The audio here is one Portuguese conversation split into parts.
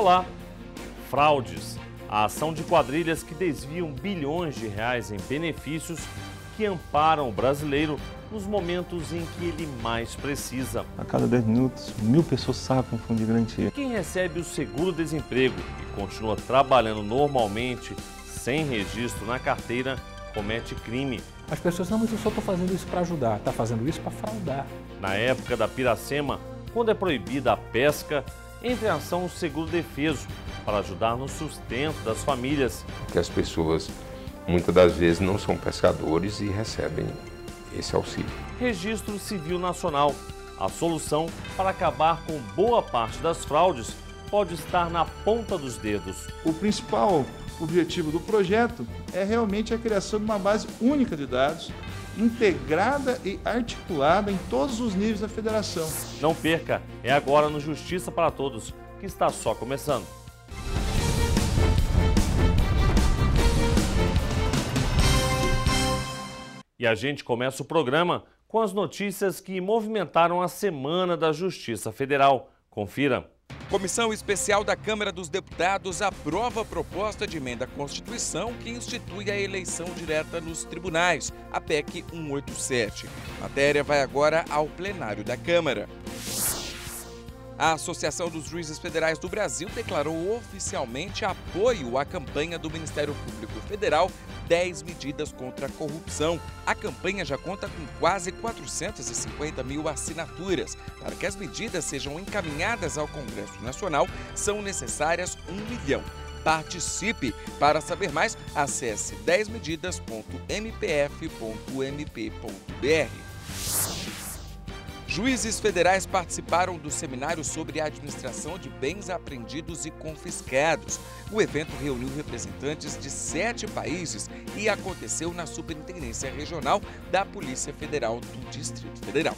Olá! Fraudes, a ação de quadrilhas que desviam bilhões de reais em benefícios que amparam o brasileiro nos momentos em que ele mais precisa. A cada 10 minutos, 1000 pessoas sacam fundo de garantia. Quem recebe o seguro-desemprego e continua trabalhando normalmente, sem registro na carteira, comete crime. As pessoas, não, mas eu só estou fazendo isso para ajudar, está fazendo isso para fraudar. Na época da piracema, quando é proibida a pesca, entra em ação o seguro-defeso para ajudar no sustento das famílias. Que as pessoas, muitas das vezes, não são pescadores e recebem esse auxílio. Registro Civil Nacional. A solução para acabar com boa parte das fraudes pode estar na ponta dos dedos. O principal objetivo do projeto é realmente a criação de uma base única de dados, integrada e articulada em todos os níveis da federação. Não perca, é agora no Justiça para Todos, que está só começando. E a gente começa o programa com as notícias que movimentaram a Semana da Justiça Federal. Confira. Comissão Especial da Câmara dos Deputados aprova a proposta de emenda à Constituição que institui a eleição direta nos tribunais, a PEC 187. A matéria vai agora ao plenário da Câmara. A Associação dos Juízes Federais do Brasil declarou oficialmente apoio à campanha do Ministério Público Federal 10 medidas contra a corrupção. A campanha já conta com quase 450 mil assinaturas. Para que as medidas sejam encaminhadas ao Congresso Nacional, são necessárias 1 milhão. Participe! Para saber mais, acesse 10medidas.mpf.mp.br. Juízes federais participaram do seminário sobre a administração de bens apreendidos e confiscados. O evento reuniu representantes de 7 países e aconteceu na Superintendência Regional da Polícia Federal do Distrito Federal.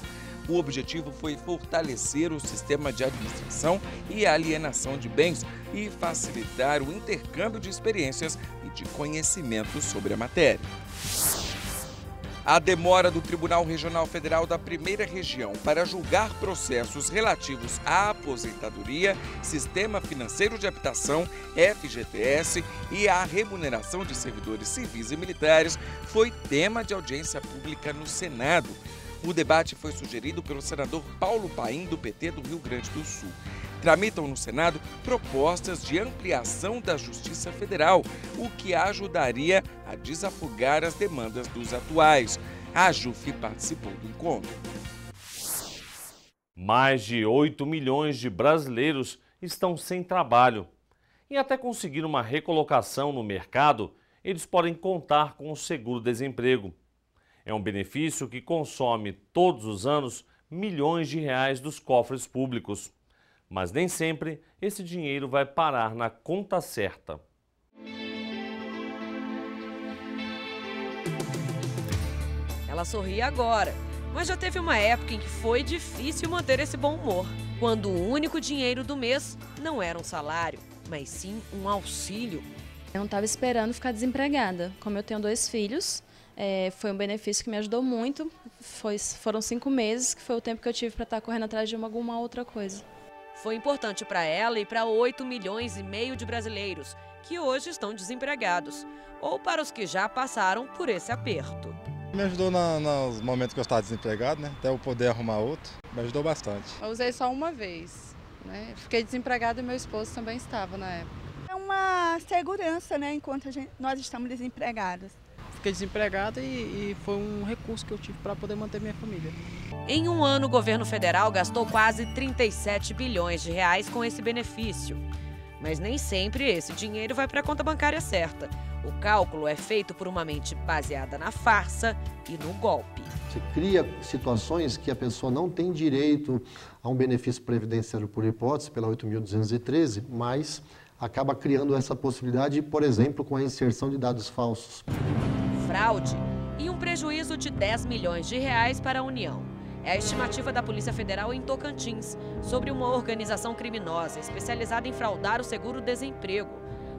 O objetivo foi fortalecer o sistema de administração e alienação de bens e facilitar o intercâmbio de experiências e de conhecimentos sobre a matéria. A demora do Tribunal Regional Federal da Primeira Região para julgar processos relativos à aposentadoria, Sistema Financeiro de Habitação, FGTS e à remuneração de servidores civis e militares foi tema de audiência pública no Senado. O debate foi sugerido pelo senador Paulo Paim, do PT do Rio Grande do Sul. Tramitam no Senado propostas de ampliação da Justiça Federal, o que ajudaria a desafogar as demandas dos atuais. A JUF participou do encontro. Mais de 8 milhões de brasileiros estão sem trabalho. E até conseguir uma recolocação no mercado, eles podem contar com o seguro-desemprego. É um benefício que consome todos os anos milhões de reais dos cofres públicos. Mas nem sempre esse dinheiro vai parar na conta certa. Ela sorri agora, mas já teve uma época em que foi difícil manter esse bom humor, quando o único dinheiro do mês não era um salário, mas sim um auxílio. Eu não estava esperando ficar desempregada. Como eu tenho 2 filhos, foi um benefício que me ajudou muito. Foram 5 meses, que foi o tempo que eu tive para estar correndo atrás de alguma outra coisa. Foi importante para ela e para 8,5 milhões de brasileiros, que hoje estão desempregados, ou para os que já passaram por esse aperto. Me ajudou nos momentos que eu estava desempregado, né? Até eu poder arrumar outro, me ajudou bastante. Eu usei só uma vez, né? Fiquei desempregada e meu esposo também estava na época. É uma segurança, né? Enquanto nós estamos desempregados. Fiquei desempregada e foi um recurso que eu tive para poder manter minha família. Em um ano, o governo federal gastou quase 37 bilhões de reais com esse benefício. Mas nem sempre esse dinheiro vai para a conta bancária certa. O cálculo é feito por uma mente baseada na farsa e no golpe. Você cria situações que a pessoa não tem direito a um benefício previdenciário por hipótese, pela 8.213, mas acaba criando essa possibilidade, por exemplo, com a inserção de dados falsos. Fraude e um prejuízo de 10 milhões de reais para a União. É a estimativa da Polícia Federal em Tocantins sobre uma organização criminosa especializada em fraudar o seguro-desemprego.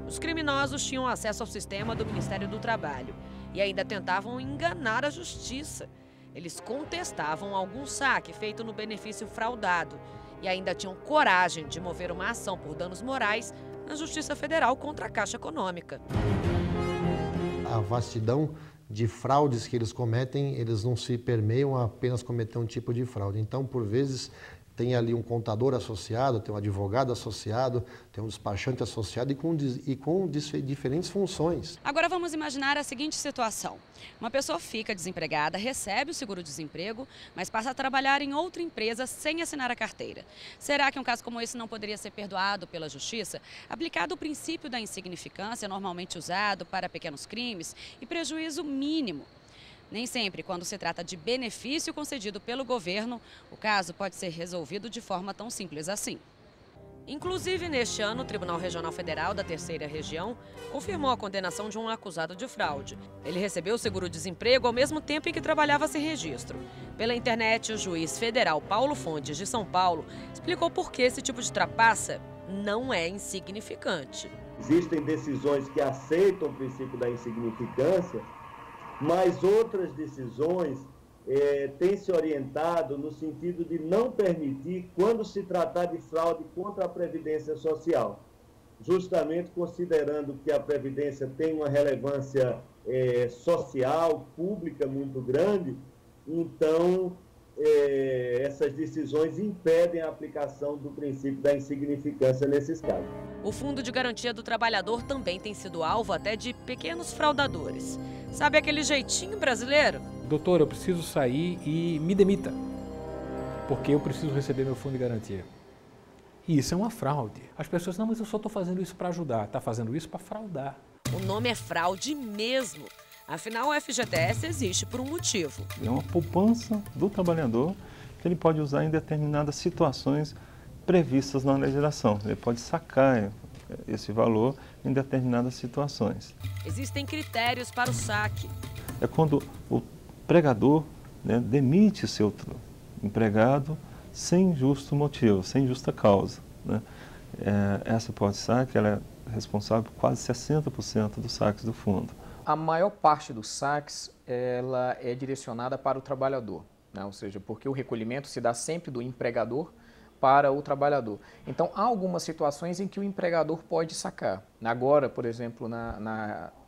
Os criminosos tinham acesso ao sistema do Ministério do Trabalho e ainda tentavam enganar a justiça. Eles contestavam algum saque feito no benefício fraudado E ainda tinham coragem de mover uma ação por danos morais na Justiça Federal contra a Caixa Econômica. A vastidão de fraudes que eles cometem, eles não se permeiam a apenas cometer um tipo de fraude. Então, por vezes, tem ali um contador associado, tem um advogado associado, tem um despachante associado e com diferentes funções. Agora vamos imaginar a seguinte situação. Uma pessoa fica desempregada, recebe o seguro-desemprego, mas passa a trabalhar em outra empresa sem assinar a carteira. Será que um caso como esse não poderia ser perdoado pela Justiça? Aplicado o princípio da insignificância, normalmente usado para pequenos crimes, e prejuízo mínimo. Nem sempre, quando se trata de benefício concedido pelo governo, o caso pode ser resolvido de forma tão simples assim. Inclusive, neste ano, o Tribunal Regional Federal da Terceira Região confirmou a condenação de um acusado de fraude. Ele recebeu o seguro-desemprego ao mesmo tempo em que trabalhava sem registro. Pela internet, o juiz federal Paulo Fontes, de São Paulo, explicou por que esse tipo de trapaça não é insignificante. Existem decisões que aceitam o princípio da insignificância, mas outras decisões têm se orientado no sentido de não permitir quando se tratar de fraude contra a Previdência Social, justamente considerando que a Previdência tem uma relevância social, pública muito grande, então essas decisões impedem a aplicação do princípio da insignificância nesses casos. O Fundo de Garantia do Trabalhador também tem sido alvo até de pequenos fraudadores. Sabe aquele jeitinho brasileiro? Doutor, eu preciso sair e me demita, porque eu preciso receber meu fundo de garantia. E isso é uma fraude. As pessoas, não, mas eu só estou fazendo isso para ajudar. Está fazendo isso para fraudar. O nome é fraude mesmo. Afinal, o FGTS existe por um motivo. É uma poupança do trabalhador que ele pode usar em determinadas situações previstas na legislação. Ele pode sacar esse valor em determinadas situações. Existem critérios para o saque. É quando o empregador demite seu empregado sem justo motivo, sem justa causa. Essa hipótese de saque ela é responsável por quase 60% dos saques do fundo. A maior parte dos saques ela é direcionada para o trabalhador, né? Ou seja, porque o recolhimento se dá sempre do empregador para o trabalhador. Então, há algumas situações em que o empregador pode sacar. Agora, por exemplo,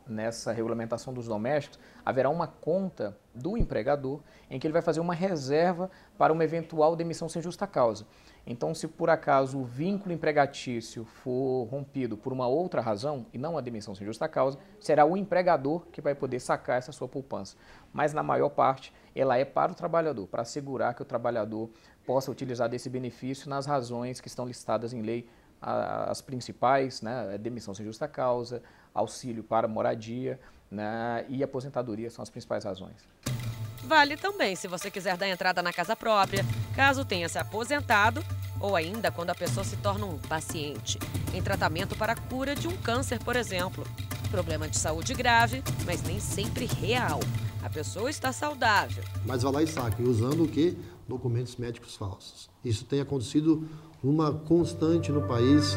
nessa regulamentação dos domésticos, haverá uma conta do empregador em que ele vai fazer uma reserva para uma eventual demissão sem justa causa. Então, se por acaso o vínculo empregatício for rompido por uma outra razão, e não a demissão sem justa causa, será o empregador que vai poder sacar essa sua poupança. Mas, na maior parte, ela é para o trabalhador, para assegurar que o trabalhador possa utilizar desse benefício nas razões que estão listadas em lei, as principais, né, demissão sem justa causa, auxílio para moradia, né, e aposentadoria são as principais razões. Vale também se você quiser dar entrada na casa própria, caso tenha se aposentado, ou ainda quando a pessoa se torna um paciente, em tratamento para a cura de um câncer, por exemplo. Problema de saúde grave, mas nem sempre real. A pessoa está saudável. Mas vai lá e saca, usando o quê? Documentos médicos falsos. Isso tem acontecido uma constante no país.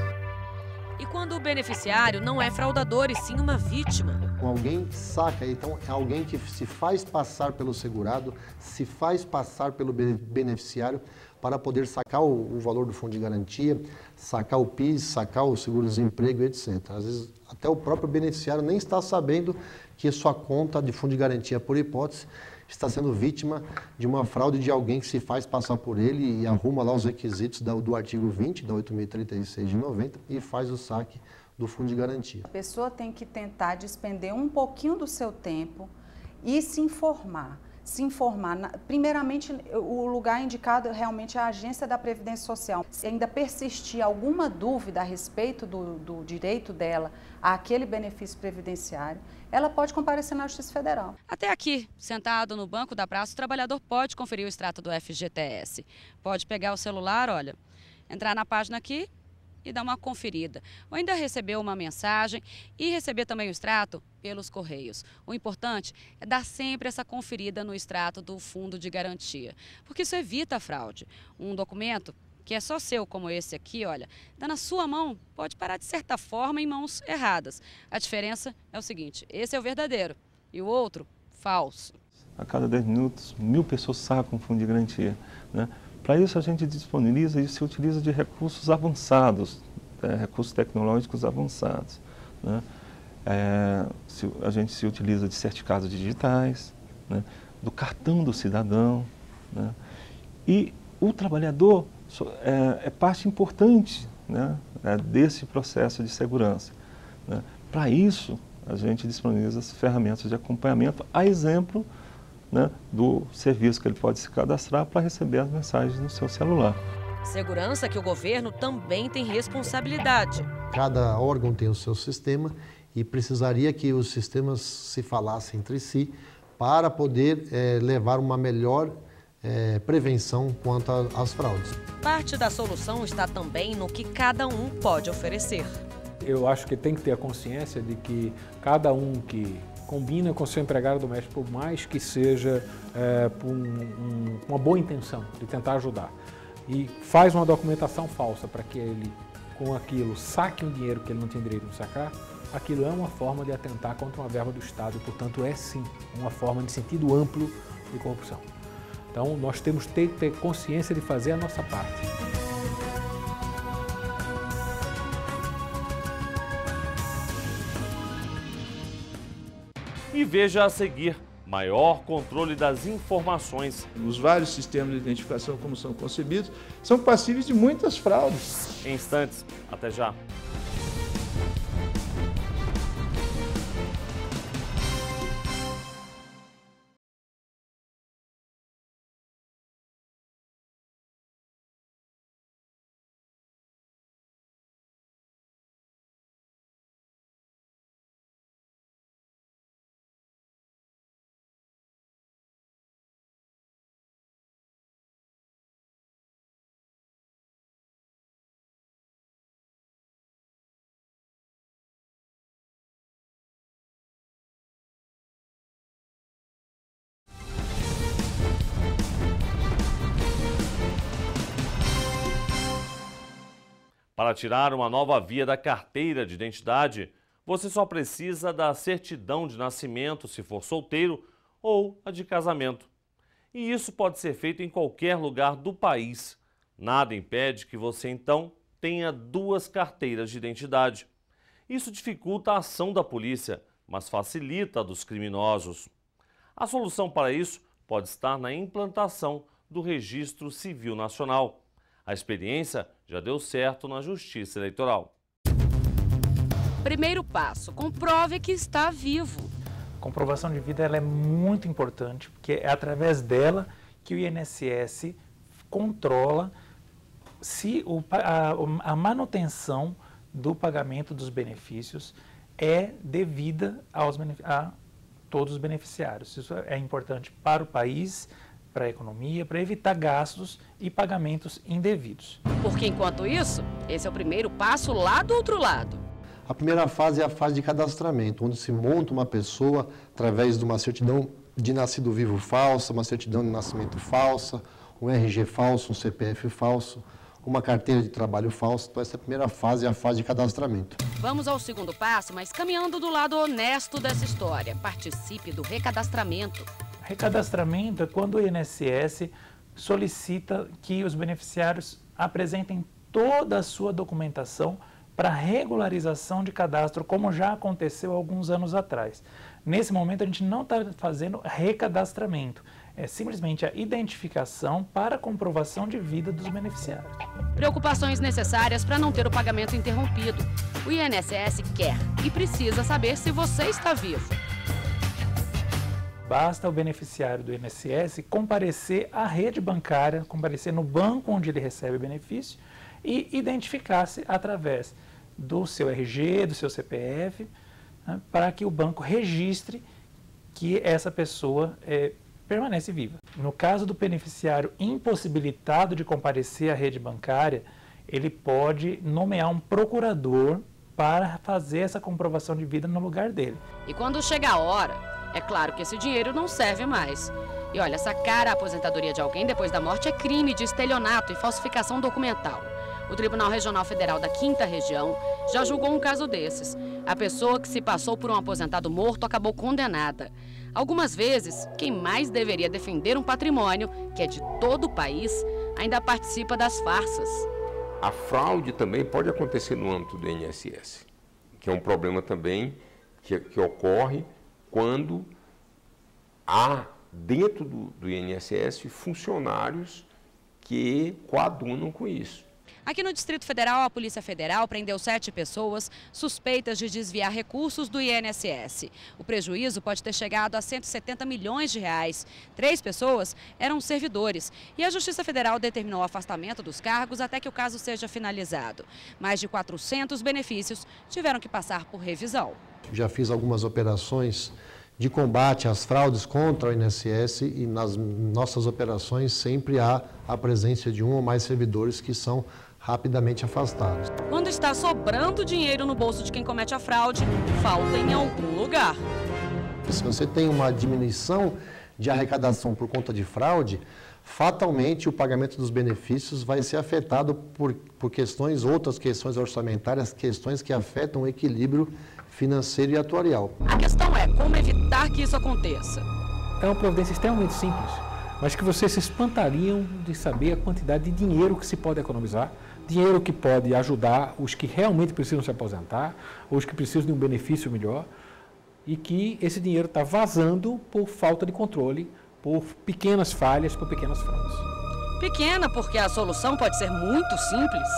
E quando o beneficiário não é fraudador e sim uma vítima? Alguém saca, então é alguém que se faz passar pelo segurado, se faz passar pelo beneficiário para poder sacar o valor do fundo de garantia, sacar o PIS, sacar o seguro-desemprego, etc. Às vezes até o próprio beneficiário nem está sabendo que sua conta de fundo de garantia, por hipótese, está sendo vítima de uma fraude de alguém que se faz passar por ele e arruma lá os requisitos do artigo 20, da 8.036 de 90 e faz o saque do fundo de garantia. A pessoa tem que tentar despender um pouquinho do seu tempo e se informar. Primeiramente, o lugar indicado realmente é a Agência da Previdência Social. Se ainda persistir alguma dúvida a respeito do direito dela àquele benefício previdenciário, ela pode comparecer na Justiça Federal. Até aqui, sentado no banco da praça, o trabalhador pode conferir o extrato do FGTS. Pode pegar o celular, olha, entrar na página aqui e dar uma conferida. Ou ainda receber uma mensagem e receber também o extrato pelos correios. O importante é dar sempre essa conferida no extrato do fundo de garantia, porque isso evita a fraude. Um documento que é só seu, como esse aqui, olha, tá na sua mão, pode parar de certa forma em mãos erradas. A diferença é o seguinte, esse é o verdadeiro e o outro, falso. A cada 10 minutos, 1.000 pessoas sacam o fundo de garantia, né? Para isso a gente disponibiliza e se utiliza de recursos avançados, recursos tecnológicos avançados, né? A gente se utiliza de certificados digitais, né? Do cartão do cidadão, né? E o trabalhador é parte importante, né? Desse processo de segurança, né? Para isso, a gente disponibiliza as ferramentas de acompanhamento, a exemplo, né, do serviço que ele pode se cadastrar para receber as mensagens no seu celular. Segurança que o governo também tem responsabilidade. Cada órgão tem o seu sistema e precisaria que os sistemas se falassem entre si para poder levar uma melhor prevenção quanto às fraudes. Parte da solução está também no que cada um pode oferecer. Eu acho que tem que ter a consciência de que cada um que combina com seu empregado doméstico, por mais que seja por uma boa intenção de tentar ajudar, e faz uma documentação falsa para que ele, com aquilo, saque um dinheiro que ele não tem direito de sacar, aquilo é uma forma de atentar contra uma verba do Estado e, portanto, é sim uma forma de sentido amplo de corrupção. Então, nós temos que ter consciência de fazer a nossa parte. E veja a seguir, maior controle das informações. Os vários sistemas de identificação, como são concebidos, são passíveis de muitas fraudes. Em instantes, até já. Para tirar uma nova via da carteira de identidade, você só precisa da certidão de nascimento, se for solteiro, ou a de casamento. E isso pode ser feito em qualquer lugar do país. Nada impede que você, então, tenha 2 carteiras de identidade. Isso dificulta a ação da polícia, mas facilita a dos criminosos. A solução para isso pode estar na implantação do Registro Civil Nacional. A experiência já deu certo na Justiça Eleitoral. Primeiro passo, comprove que está vivo. A comprovação de vida ela é muito importante, porque é através dela que o INSS controla se a manutenção do pagamento dos benefícios é devida a todos os beneficiários. Isso é importante para o país, para a economia, para evitar gastos e pagamentos indevidos. Porque enquanto isso, esse é o primeiro passo lá do outro lado. A primeira fase é a fase de cadastramento, onde se monta uma pessoa através de uma certidão de nascido vivo falsa, uma certidão de nascimento falsa, um RG falso, um CPF falso, uma carteira de trabalho falsa. Então essa primeira fase é a fase de cadastramento. Vamos ao segundo passo, mas caminhando do lado honesto dessa história. Participe do recadastramento. Recadastramento é quando o INSS solicita que os beneficiários apresentem toda a sua documentação para regularização de cadastro, como já aconteceu há alguns anos atrás. Nesse momento, a gente não está fazendo recadastramento, é simplesmente a identificação para comprovação de vida dos beneficiários. Preocupações necessárias para não ter o pagamento interrompido. O INSS quer e precisa saber se você está vivo. Basta o beneficiário do INSS comparecer à rede bancária, comparecer no banco onde ele recebe o benefício e identificar-se através do seu RG, do seu CPF, né, para que o banco registre que essa pessoa permanece viva. No caso do beneficiário impossibilitado de comparecer à rede bancária, ele pode nomear um procurador para fazer essa comprovação de vida no lugar dele. E quando chega a hora, é claro que esse dinheiro não serve mais. E olha, sacar a aposentadoria de alguém depois da morte é crime de estelionato e falsificação documental. O Tribunal Regional Federal da 5ª Região já julgou um caso desses. A pessoa que se passou por um aposentado morto acabou condenada. Algumas vezes, quem mais deveria defender um patrimônio, que é de todo o país, ainda participa das farsas. A fraude também pode acontecer no âmbito do INSS, que é um problema também que ocorre quando há dentro do INSS funcionários que coadunam com isso. Aqui no Distrito Federal, a Polícia Federal prendeu 7 pessoas suspeitas de desviar recursos do INSS. O prejuízo pode ter chegado a 170 milhões de reais. 3 pessoas eram servidores e a Justiça Federal determinou o afastamento dos cargos até que o caso seja finalizado. Mais de 400 benefícios tiveram que passar por revisão. Já fiz algumas operações de combate às fraudes contra o INSS e nas nossas operações sempre há a presença de um ou mais servidores que são rapidamente afastados. Quando está sobrando dinheiro no bolso de quem comete a fraude, falta em algum lugar. Se você tem uma diminuição de arrecadação por conta de fraude, fatalmente o pagamento dos benefícios vai ser afetado por outras questões orçamentárias, questões que afetam o equilíbrio financeiro e atuarial. A questão é como evitar que isso aconteça. É uma providência extremamente simples, mas que vocês se espantariam de saber a quantidade de dinheiro que se pode economizar, dinheiro que pode ajudar os que realmente precisam se aposentar, ou os que precisam de um benefício melhor, e que esse dinheiro está vazando por falta de controle, por pequenas falhas, por pequenas fraudes. Pequena porque a solução pode ser muito simples.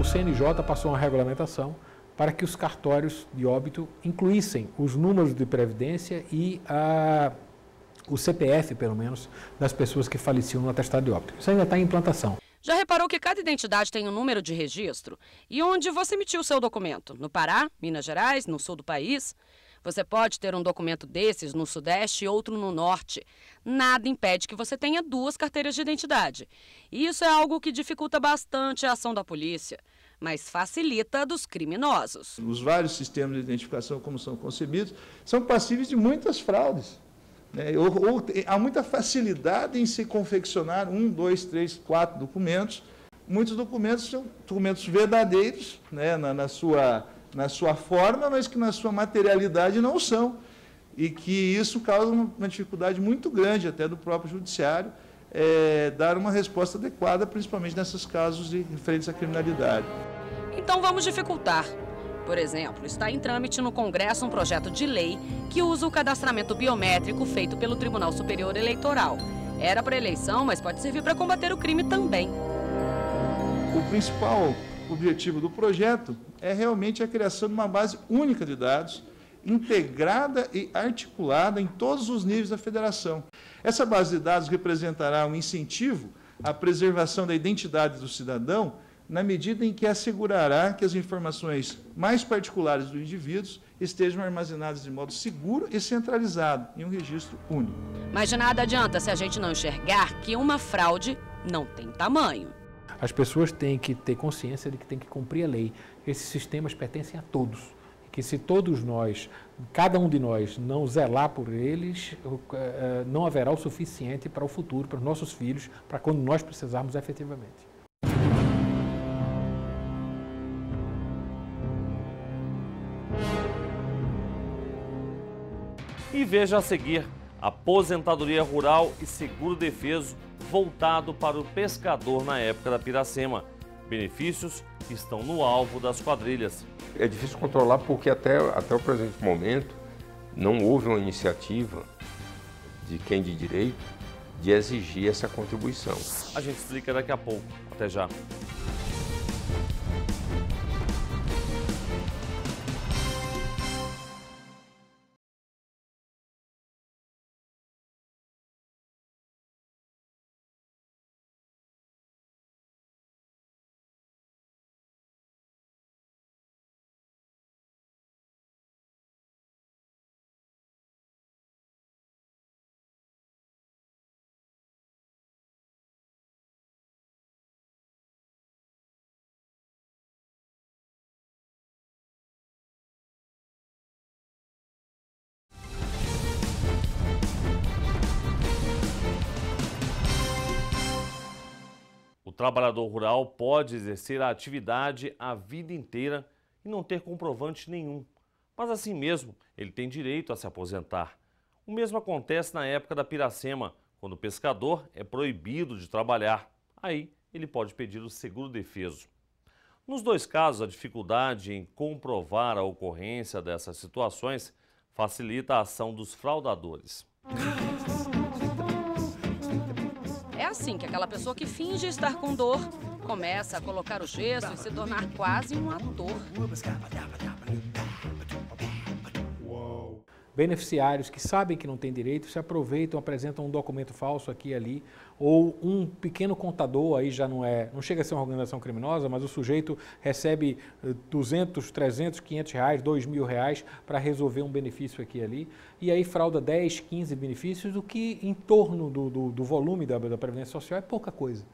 O CNJ passou uma regulamentação para que os cartórios de óbito incluíssem os números de previdência e o CPF, pelo menos, das pessoas que faleciam no atestado de óbito. Isso ainda está em implantação. Já reparou que cada identidade tem um número de registro? E onde você emitiu o seu documento? No Pará, Minas Gerais, no sul do país? Você pode ter um documento desses no Sudeste e outro no Norte. Nada impede que você tenha 2 carteiras de identidade. E isso é algo que dificulta bastante a ação da polícia, mas facilita a dos criminosos. Os vários sistemas de identificação, como são concebidos, são passíveis de muitas fraudes. Ou há muita facilidade em se confeccionar 1, 2, 3, 4 documentos. Muitos documentos são documentos verdadeiros, né, na sua forma, mas que na sua materialidade não são. E que isso causa uma dificuldade muito grande até do próprio judiciário dar uma resposta adequada, principalmente nesses casos referentes à criminalidade. Então vamos dificultar. Por exemplo, está em trâmite no Congresso um projeto de lei que usa o cadastramento biométrico feito pelo Tribunal Superior Eleitoral. Era para eleição, mas pode servir para combater o crime também. O principal objetivo do projeto é realmente a criação de uma base única de dados, integrada e articulada em todos os níveis da federação. Essa base de dados representará um incentivo à preservação da identidade do cidadão, na medida em que assegurará que as informações mais particulares do indivíduo estejam armazenadas de modo seguro e centralizado em um registro único. Mas de nada adianta se a gente não enxergar que uma fraude não tem tamanho. As pessoas têm que ter consciência de que têm que cumprir a lei. Esses sistemas pertencem a todos. Que se todos nós, cada um de nós, não zelar por eles, não haverá o suficiente para o futuro, para os nossos filhos, para quando nós precisarmos efetivamente. E veja a seguir, aposentadoria rural e seguro defeso voltado para o pescador na época da Piracema. Benefícios que estão no alvo das quadrilhas. É difícil controlar porque até o presente momento não houve uma iniciativa de quem de direito de exigir essa contribuição. A gente explica daqui a pouco. Até já. O trabalhador rural pode exercer a atividade a vida inteira e não ter comprovante nenhum. Mas assim mesmo, ele tem direito a se aposentar. O mesmo acontece na época da Piracema, quando o pescador é proibido de trabalhar. Aí ele pode pedir o seguro-defeso. Nos dois casos, a dificuldade em comprovar a ocorrência dessas situações facilita a ação dos fraudadores. É assim que aquela pessoa que finge estar com dor começa a colocar o gesso e se tornar quase um ator. Beneficiários que sabem que não têm direito se aproveitam, apresentam um documento falso aqui e ali, ou um pequeno contador, aí já não chega a ser uma organização criminosa, mas o sujeito recebe 200, 300, 500 reais, 2 mil reais para resolver um benefício aqui e ali, e aí frauda 10, 15 benefícios, o que em torno do volume da Previdência Social é pouca coisa.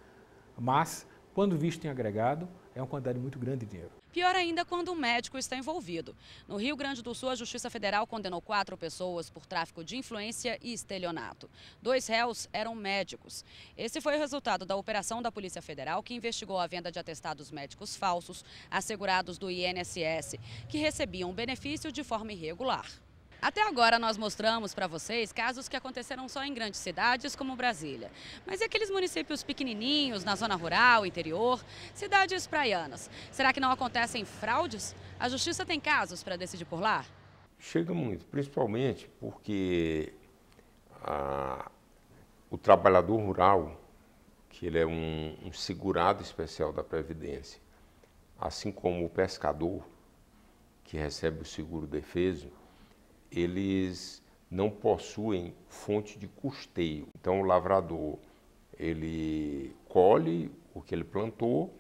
Mas, quando visto em agregado, é uma quantidade muito grande de dinheiro. Pior ainda quando o médico está envolvido. No Rio Grande do Sul, a Justiça Federal condenou 4 pessoas por tráfico de influência e estelionato. 2 réus eram médicos. Esse foi o resultado da operação da Polícia Federal, que investigou a venda de atestados médicos falsos, assegurados do INSS, que recebiam benefício de forma irregular. Até agora nós mostramos para vocês casos que aconteceram só em grandes cidades como Brasília. Mas e aqueles municípios pequenininhos, na zona rural, interior, cidades praianas? Será que não acontecem fraudes? A Justiça tem casos para decidir por lá? Chega muito, principalmente porque o trabalhador rural, que ele é um segurado especial da Previdência, assim como o pescador, que recebe o seguro-defeso, eles não possuem fonte de custeio. Então, o lavrador, ele colhe o que ele plantou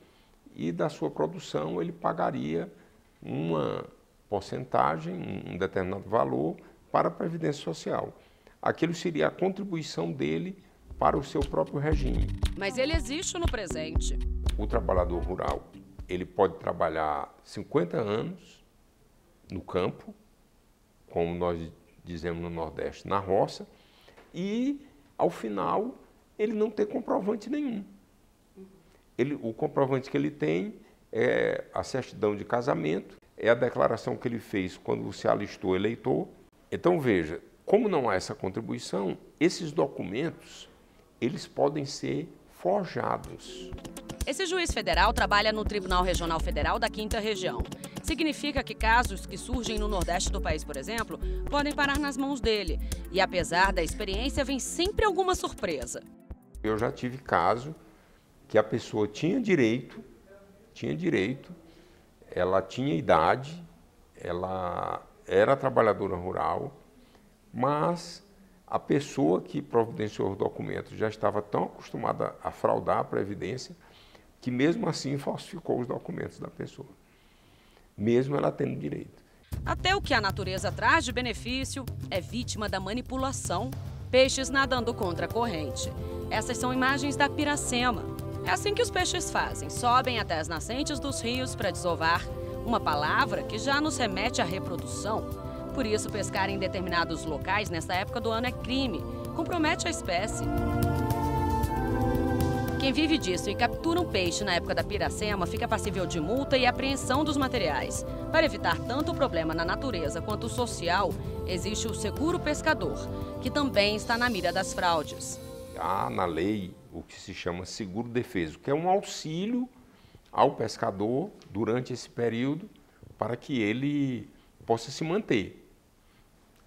e da sua produção ele pagaria uma porcentagem, um determinado valor para a Previdência Social. Aquilo seria a contribuição dele para o seu próprio regime. Mas ele existe no presente. O trabalhador rural, ele pode trabalhar 50 anos no campo, como nós dizemos no Nordeste, na roça, e, ao final, ele não ter comprovante nenhum. O comprovante que ele tem é a certidão de casamento, é a declaração que ele fez quando se alistou eleitor. Então, veja, como não há essa contribuição, esses documentos, eles podem ser forjados. Esse juiz federal trabalha no Tribunal Regional Federal da 5ª Região. Significa que casos que surgem no Nordeste do país, por exemplo, podem parar nas mãos dele. E apesar da experiência, vem sempre alguma surpresa. Eu já tive caso que a pessoa tinha direito, ela tinha idade, ela era trabalhadora rural, mas a pessoa que providenciou os documentos já estava tão acostumada a fraudar a Previdência que mesmo assim falsificou os documentos da pessoa, mesmo ela tendo direito. Até o que a natureza traz de benefício é vítima da manipulação. Peixes nadando contra a corrente. Essas são imagens da Piracema. É assim que os peixes fazem, sobem até as nascentes dos rios para desovar, uma palavra que já nos remete à reprodução. Por isso, pescar em determinados locais nesta época do ano é crime, compromete a espécie. Quem vive disso e captura um peixe na época da Piracema fica passível de multa e apreensão dos materiais. Para evitar tanto o problema na natureza quanto o social, existe o seguro pescador, que também está na mira das fraudes. Há na lei o que se chama seguro-defeso, que é um auxílio ao pescador durante esse período para que ele possa se manter,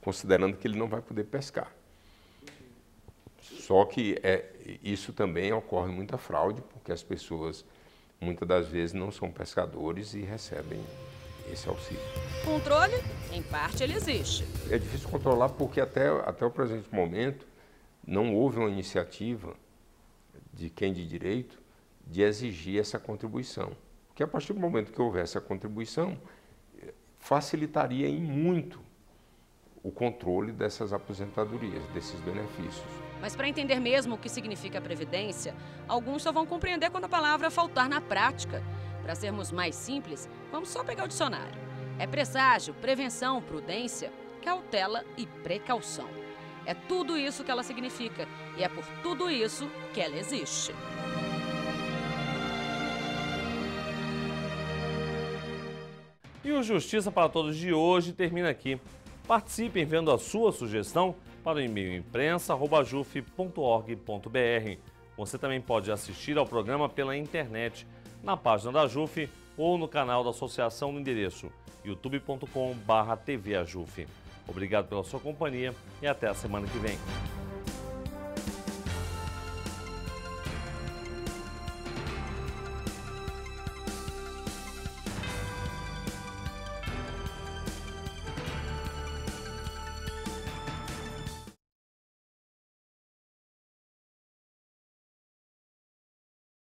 considerando que ele não vai poder pescar. Só que isso também ocorre muita fraude, porque as pessoas, muitas das vezes, não são pescadores e recebem esse auxílio. Controle, em parte, ele existe. É difícil controlar porque até o presente momento não houve uma iniciativa de quem de direito de exigir essa contribuição. Porque a partir do momento que houver essa contribuição, facilitaria em muito o controle dessas aposentadorias, desses benefícios. Mas para entender mesmo o que significa a Previdência, alguns só vão compreender quando a palavra faltar na prática. Para sermos mais simples, vamos só pegar o dicionário. É presságio, prevenção, prudência, cautela e precaução. É tudo isso que ela significa e é por tudo isso que ela existe. E o Justiça para Todos de hoje termina aqui. Participe enviando a sua sugestão para o e-mail imprensa@juf.org.br. Você também pode assistir ao programa pela internet, na página da JUF ou no canal da associação no endereço youtube.com/tvajuf. Obrigado pela sua companhia e até a semana que vem.